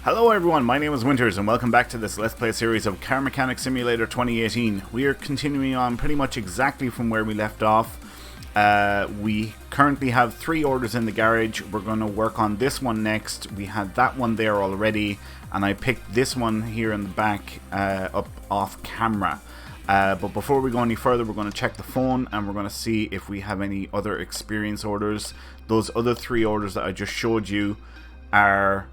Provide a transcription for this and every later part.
Hello everyone, my name is Winters and welcome back to this Let's Play series of Car Mechanic Simulator 2018. We are continuing on pretty much exactly from where we left off. We currently have 3 orders in the garage. We're going to work on this one next. We had that one there already and I picked this one here in the back up off camera. But before we go any further, we're going to check the phone and we're going to see if we have any other experience orders. Those other 3 orders that I just showed you are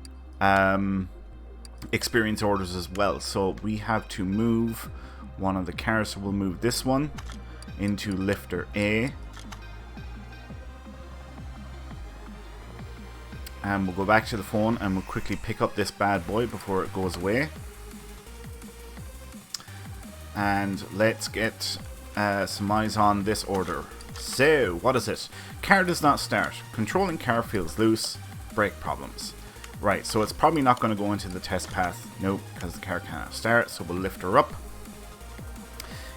experience orders as well. So we have to move one of the cars, so we'll move this one into lifter A. And we'll go back to the phone and we'll quickly pick up this bad boy before it goes away. And let's get some eyes on this order. So, what is it? Car does not start. Controlling car feels loose. Brake problems. Right, so it's probably not going to go into the test path. Nope, because the car cannot start. So we'll lift her up.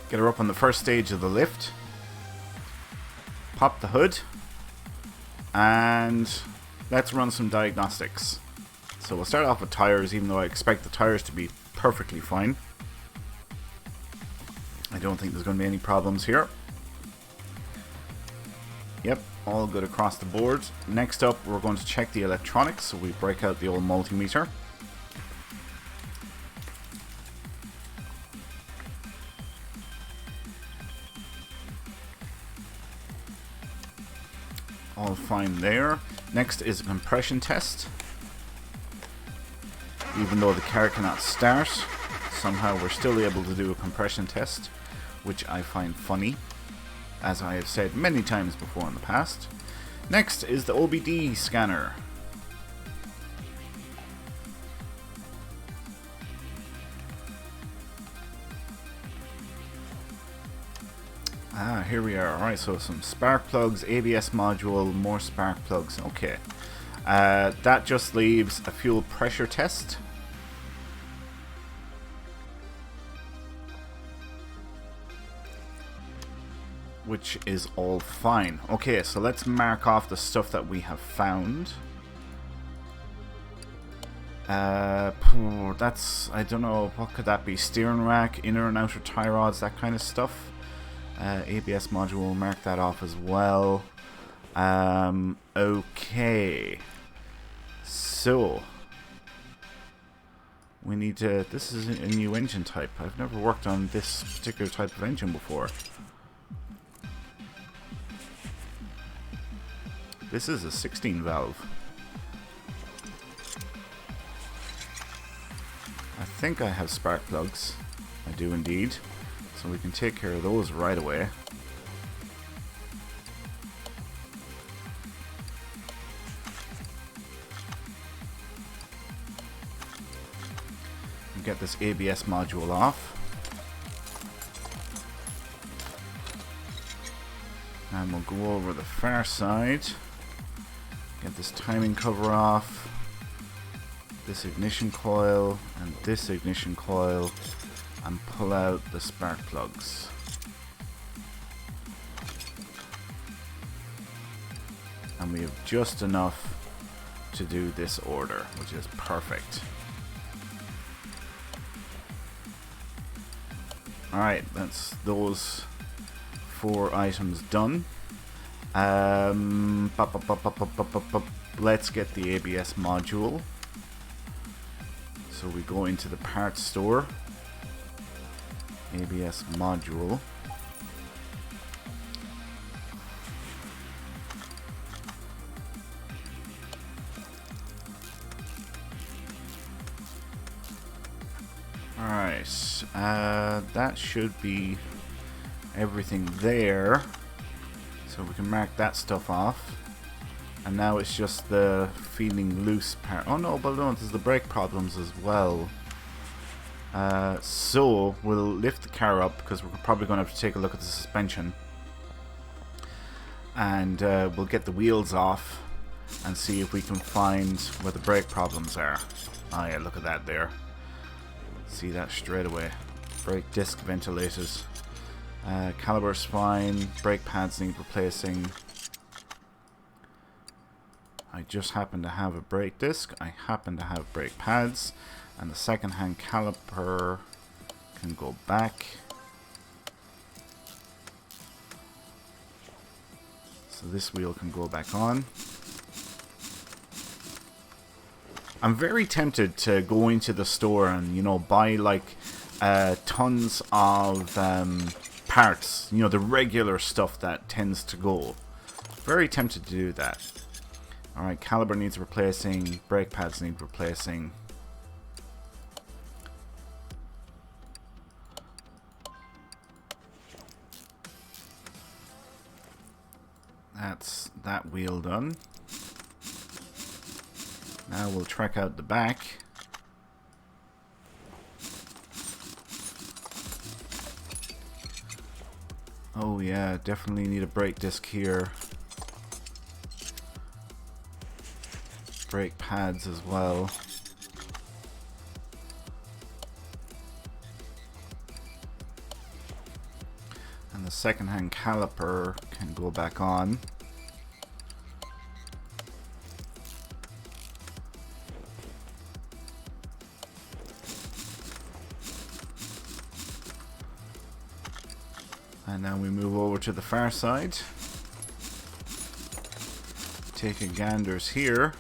Get her up on the first stage of the lift. Pop the hood. And let's run some diagnostics. So we'll start off with tires, even though I expect the tires to be perfectly fine. I don't think there's going to be any problems here. Yep, all good across the board. Next up, we're going to check the electronics. So we break out the old multimeter. All fine there. Next is a compression test. Even though the car cannot start, somehow we're still able to do a compression test, which I find funny, as I have said many times before in the past. Next is the Obd Scanner. Here we are. Alright, so some spark plugs, ABS module, more spark plugs. Okay. That just leaves a fuel pressure test. Which is all fine. Okay, so let's mark off the stuff that we have found. That's, I don't know, what could that be? Steering rack, inner and outer tie rods, that kind of stuff. ABS module, we'll mark that off as well. Okay. So, we need to, this is a new engine type. I've never worked on this particular type of engine before. This is a 16 valve. I think I have spark plugs. I do indeed. So we can take care of those right away. And get this ABS module off. And we'll go over the far side. Get this timing cover off, this ignition coil, and this ignition coil, and pull out the spark plugs. And we have just enough to do this order, which is perfect. Alright, that's those 4 items done. Let's get the ABS module. So we go into the parts store. ABS module. Alright, that should be everything there. So we can mark that stuff off. And now it's just the feeling loose part. Oh no, but no, there's the brake problems as well. So we'll lift the car up because we're probably going to have to take a look at the suspension. And we'll get the wheels off and see if we can find where the brake problems are. Oh yeah, look at that there. See that straight away. Brake disc ventilated. Caliber's fine. Brake pads need replacing. I just happen to have a brake disc. I happen to have brake pads. And the second-hand caliper can go back. So this wheel can go back on. I'm very tempted to go into the store and, you know, buy like tons of parts. You know, the regular stuff that tends to go. Very tempted to do that. Alright, caliper needs replacing. Brake pads need replacing. That's that wheel done. Now we'll track out the back. Oh yeah, definitely need a brake disc here. Brake pads as well. And the second-hand caliper can go back on. And now we move over to the far side. Take a ganders here.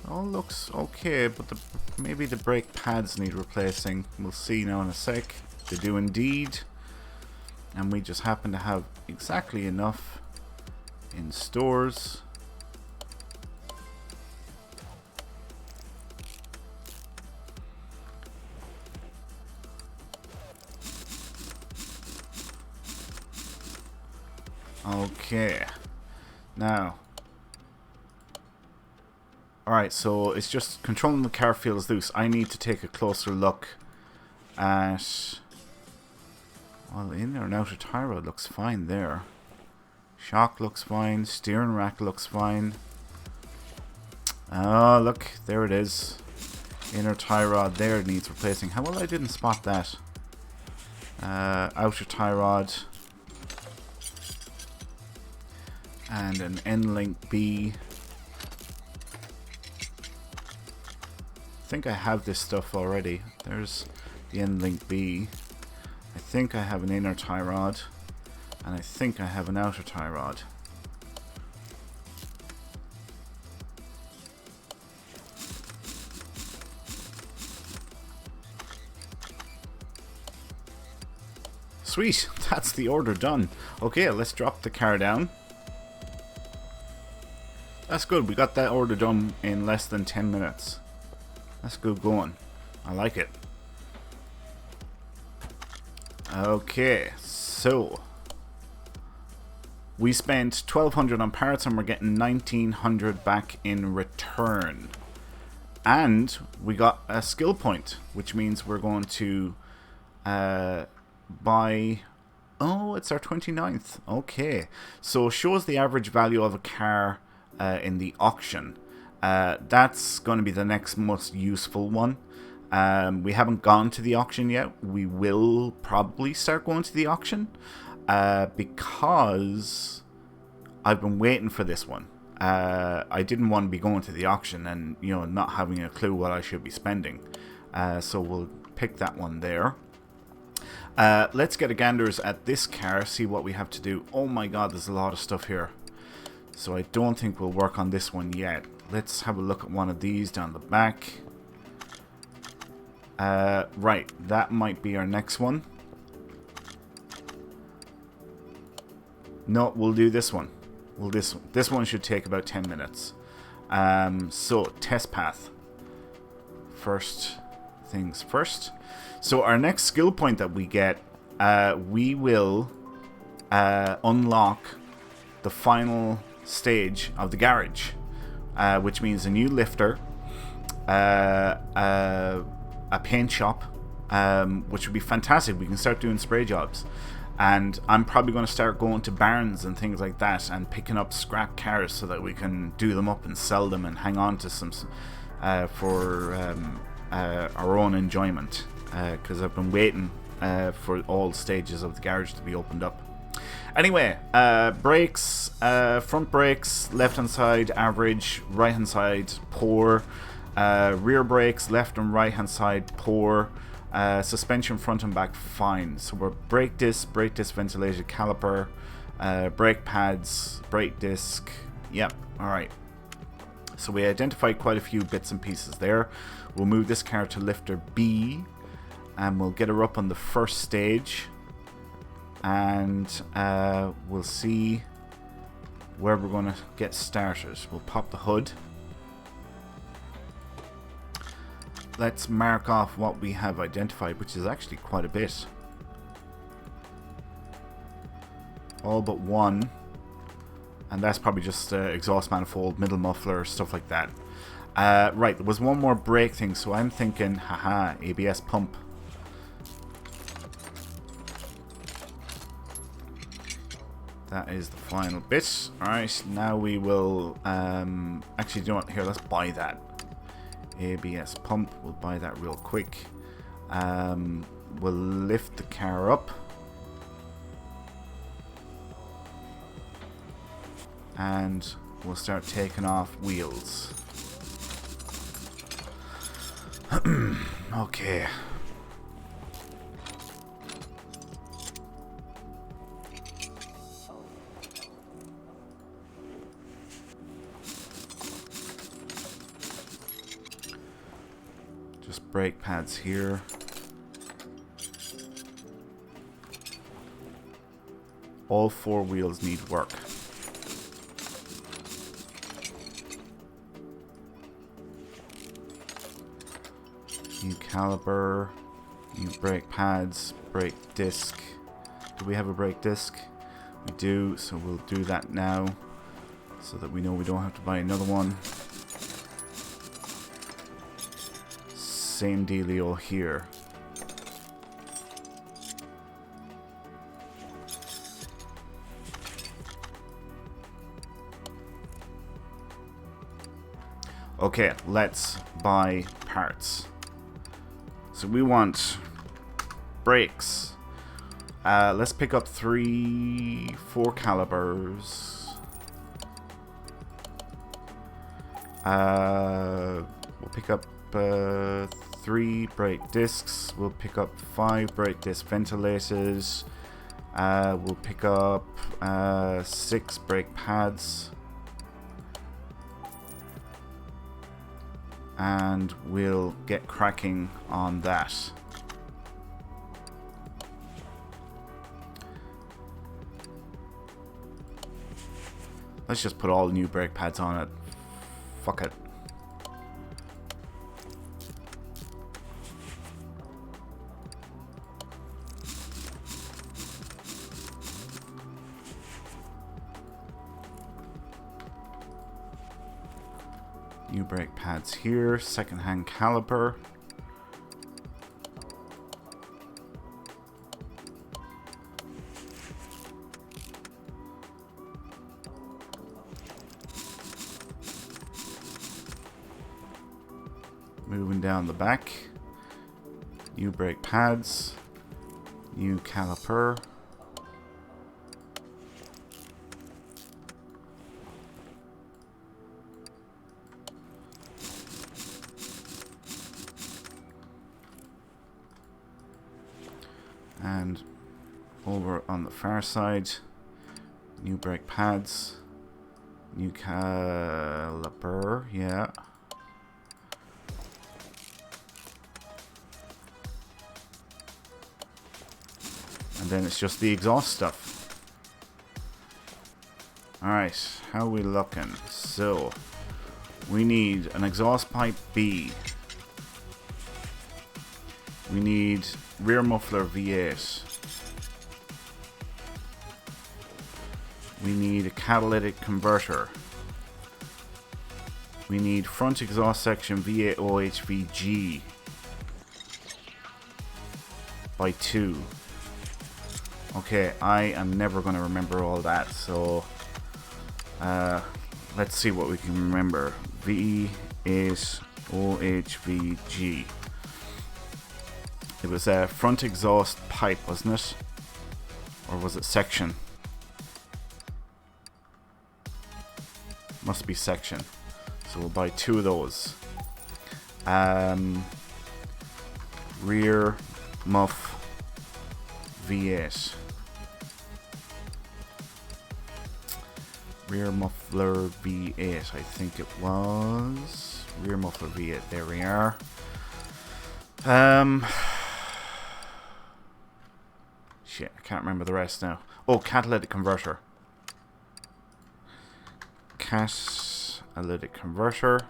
All looks okay, but maybe the brake pads need replacing. We'll see now in a sec. They do indeed. And we just happen to have exactly enough in stores. Okay. Now. Alright, so it's just controlling the car feels loose. I need to take a closer look at... Well, inner and outer tie rod looks fine there. Shock looks fine. Steering rack looks fine. Oh, look. There it is. Inner tie rod there needs replacing. How well I didn't spot that. Outer tie rod. And an N-link B. I think I have this stuff already. There's the N-link B. I think I have an inner tie rod. And I think I have an outer tie rod. Sweet, that's the order done. Okay, let's drop the car down. That's good, we got that order done in less than 10 minutes. That's good going. I like it. Okay, so we spent 1,200 on parts and we're getting 1,900 back in return. And we got a skill point, which means we're going to buy... Oh, it's our 29th. Okay, so shows the average value of a car in the auction. That's going to be the next most useful one. We haven't gone to the auction yet. We will probably start going to the auction because I've been waiting for this one. I didn't want to be going to the auction and, you know, not having a clue what I should be spending. So we'll pick that one there. Let's get a ganders at this car, see what we have to do. Oh my god, there's a lot of stuff here. So I don't think we'll work on this one yet. Let's have a look at one of these down the back. Right, that might be our next one. No, we'll do this one. This one should take about 10 minutes. So, test path. First things first. So our next skill point that we get, we will unlock the final stage of the garage. Which means a new lifter, a paint shop, which would be fantastic. We can start doing spray jobs. And I'm probably going to start going to barns and things like that and picking up scrap cars so that we can do them up and sell them and hang on to some for our own enjoyment. Because I've been waiting for all stages of the garage to be opened up. Anyway, brakes, front brakes, left hand side average, right hand side poor. Rear brakes, left and right hand side poor. Suspension front and back fine. So we're brake disc ventilated caliper, brake pads, brake disc. Yep, alright. So we identified quite a few bits and pieces there. We'll move this car to lifter B and we'll get her up on the first stage. And we'll see where we're going to get started. We'll pop the hood. Let's mark off what we have identified, which is actually quite a bit. All but one. And that's probably just exhaust manifold, middle muffler, stuff like that. Right, there was one more brake thing, so I'm thinking, haha, ABS pump. That is the final bit. Alright, now we will... actually, you know what? Here, let's buy that. ABS pump. We'll buy that real quick. We'll lift the car up. And we'll start taking off wheels. Okay. Just brake pads here. All four wheels need work. New caliper, new brake pads, brake disc. Do we have a brake disc? We do, so we'll do that now so that we know we don't have to buy another one. Same dealio here. Okay, let's buy parts. So we want brakes. Let's pick up 4 calibers. We'll pick up 3 brake discs. We'll pick up 5 brake disc ventilators. We'll pick up 6 brake pads. And we'll get cracking on that. Let's just put all the new brake pads on it. Fuck it. New brake pads here, second-hand caliper. Moving down the back. New brake pads. New caliper. And over on the far side, new brake pads, new caliper, yeah. And then it's just the exhaust stuff. Alright, how are we looking? So, we need an exhaust pipe B. We need rear muffler V8. We need a catalytic converter. We need front exhaust section V8 OHVG by 2. Okay, I am never going to remember all that, so let's see what we can remember. V8 OHVG. It was a front exhaust pipe, wasn't it? Or was it section? Must be section. So we'll buy 2 of those. Rear muff V8. Rear muffler V8, I think it was. Rear muffler V8, there we are. Shit, I can't remember the rest now. Oh, catalytic converter. Catalytic converter.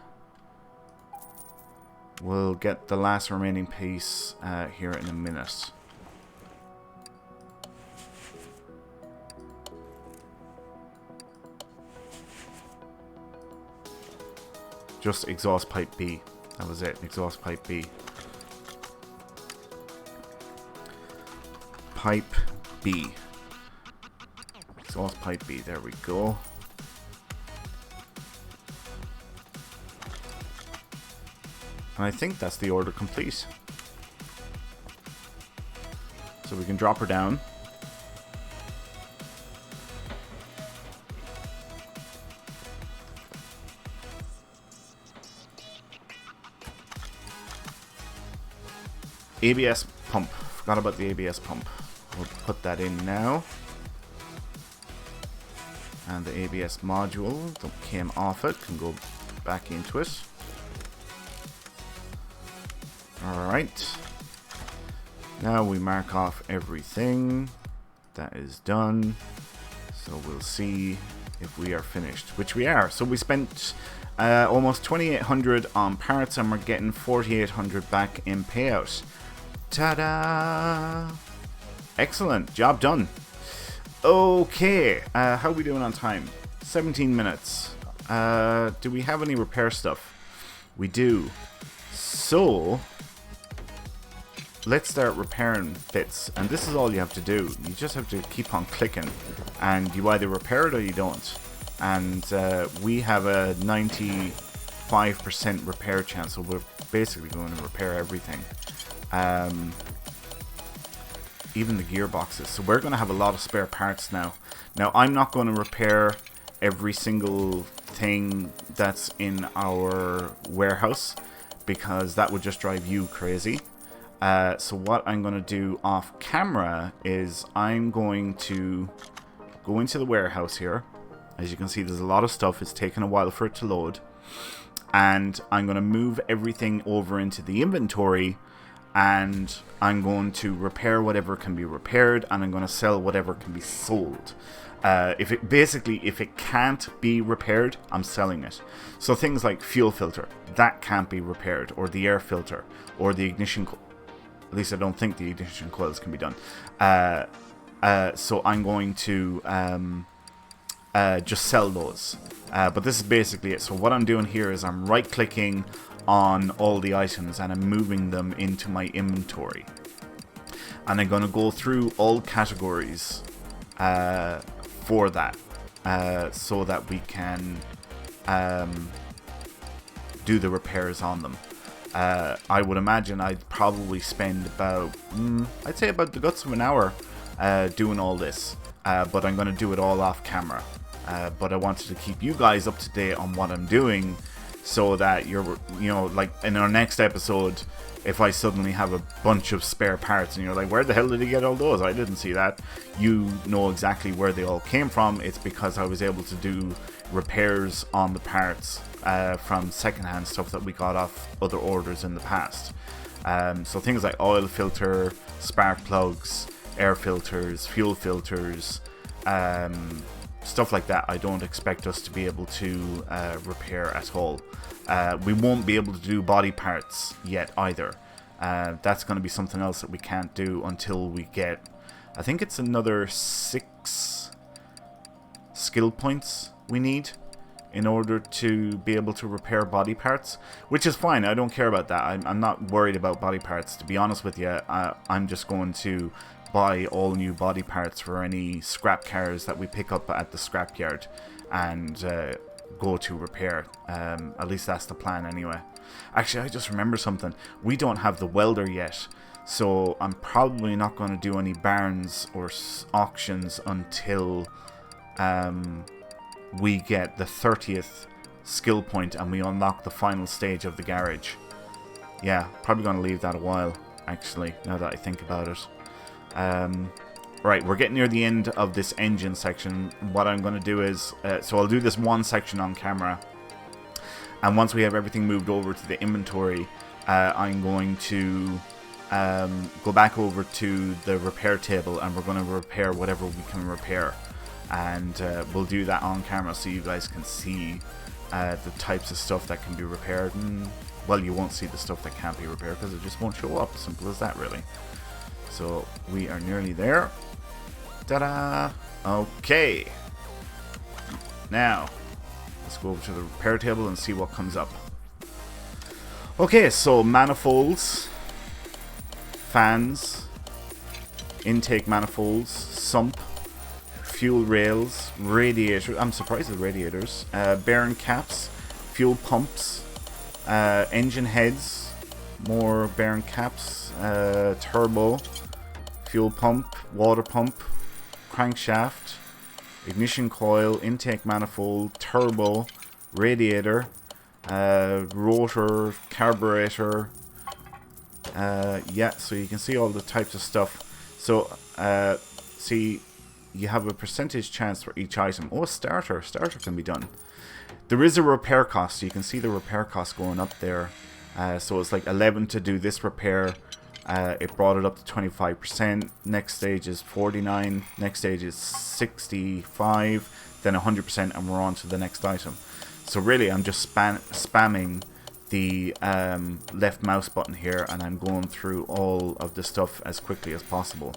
We'll get the last remaining piece here in a minute. Just exhaust pipe B. That was it. Exhaust pipe B. Pipe B. Exhaust pipe B. There we go. And I think that's the order complete. So we can drop her down. ABS pump. Forgot about the ABS pump. We'll put that in now. And the ABS module that came off it can go back into it. Alright. Now we mark off everything. That is done. So we'll see if we are finished. Which we are. So we spent almost 2,800 on parts and we're getting 4,800 back in payout. Ta-da! Excellent. Job done. Okay. How are we doing on time? 17 minutes. Do we have any repair stuff? We do. So let's start repairing bits. And this is all you have to do. You just have to keep on clicking. And you either repair it or you don't. And we have a 95% repair chance. So we're basically going to repair everything. Even the gearboxes. So we're going to have a lot of spare parts now. Now I'm not going to repair every single thing that's in our warehouse because that would just drive you crazy. So what I'm going to do off camera is I'm going to go into the warehouse here. As you can see, there's a lot of stuff. It's taken a while for it to load. And I'm going to move everything over into the inventory. And I'm going to repair whatever can be repaired. And I'm going to sell whatever can be sold. If it can't be repaired, I'm selling it. So things like fuel filter, that can't be repaired. Or the air filter. Or the ignition. At least I don't think the ignition coils can be done. So I'm going to just sell those. But this is basically it. So what I'm doing here is I'm right clicking on all the items and I'm moving them into my inventory. And I'm going to go through all categories for that. So that we can do the repairs on them. I would imagine I'd probably spend about, I'd say about the guts of an hour doing all this. But I'm going to do it all off camera. But I wanted to keep you guys up to date on what I'm doing so that you're, like in our next episode, if I suddenly have a bunch of spare parts and you're like, where the hell did he get all those? I didn't see that. You know exactly where they all came from. It's because I was able to do repairs on the parts from secondhand stuff that we got off other orders in the past. So things like oil filter, spark plugs, air filters, fuel filters, stuff like that. I don't expect us to be able to repair at all. We won't be able to do body parts yet either. That's going to be something else that we can't do until we get, I think it's another 6 skill points we need in order to be able to repair body parts, which is fine. I don't care about that. I'm not worried about body parts, to be honest with you. I'm just going to buy all new body parts for any scrap cars that we pick up at the scrapyard and go to repair. At least that's the plan anyway. Actually, I just remember something. We don't have the welder yet, so I'm probably not going to do any barns or auctions until we get the 30th skill point and we unlock the final stage of the garage. Yeah, probably going to leave that a while, actually, now that I think about it. Right, we're getting near the end of this engine section. What I'm going to do is, so I'll do this one section on camera, and once we have everything moved over to the inventory, I'm going to go back over to the repair table, and we're going to repair whatever we can repair. And we'll do that on camera so you guys can see the types of stuff that can be repaired. And, well, you won't see the stuff that can't be repaired because it just won't show up. Simple as that, really. So we are nearly there. Ta-da! Okay. Now, let's go over to the repair table and see what comes up. Okay, so manifolds, fans, intake manifolds, sump, fuel rails, radiators. I'm surprised at the radiators. Bearing caps, fuel pumps, engine heads, more bearing caps, turbo, fuel pump, water pump, crankshaft, ignition coil, intake manifold, turbo, radiator, rotor, carburetor. Yeah, so you can see all the types of stuff. So, see, you have a percentage chance for each item. Oh, starter can be done. There is a repair cost. So you can see the repair cost going up there. So it's like 11 to do this repair. It brought it up to 25%. Next stage is 49. Next stage is 65. Then 100%, and we're on to the next item. So really, I'm just spamming the left mouse button here, and I'm going through all of the stuff as quickly as possible.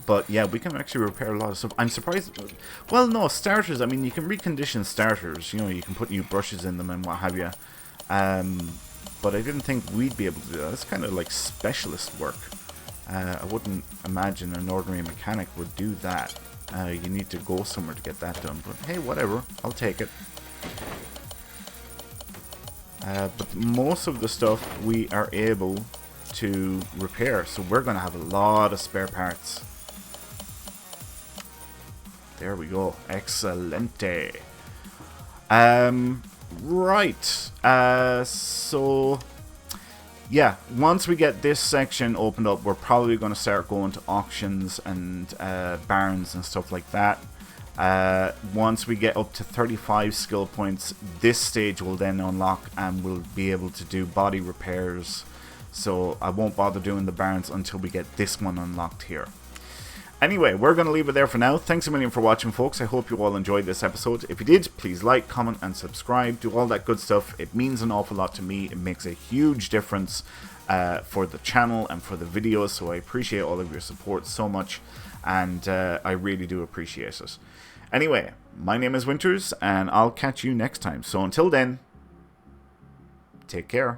But yeah, we can actually repair a lot of stuff. I'm surprised. Well, no, starters, I mean, you can recondition starters. You know, you can put new brushes in them and what have you. But I didn't think we'd be able to do that. It's kind of like specialist work. I wouldn't imagine an ordinary mechanic would do that. You need to go somewhere to get that done. But hey, whatever. I'll take it. But most of the stuff we are able to repair. So we're going to have a lot of spare parts. There we go. Excelente. Right. So, yeah. Once we get this section opened up, we're probably going to start going to auctions and barns and stuff like that. Once we get up to 35 skill points, this stage will then unlock and we'll be able to do body repairs. So I won't bother doing the barns until we get this one unlocked here. Anyway, we're going to leave it there for now. Thanks a million for watching, folks. I hope you all enjoyed this episode. If you did, please like, comment, and subscribe. Do all that good stuff. It means an awful lot to me. It makes a huge difference for the channel and for the videos. So I appreciate all of your support so much. And I really do appreciate it. Anyway, my name is Winters, and I'll catch you next time. So until then, take care.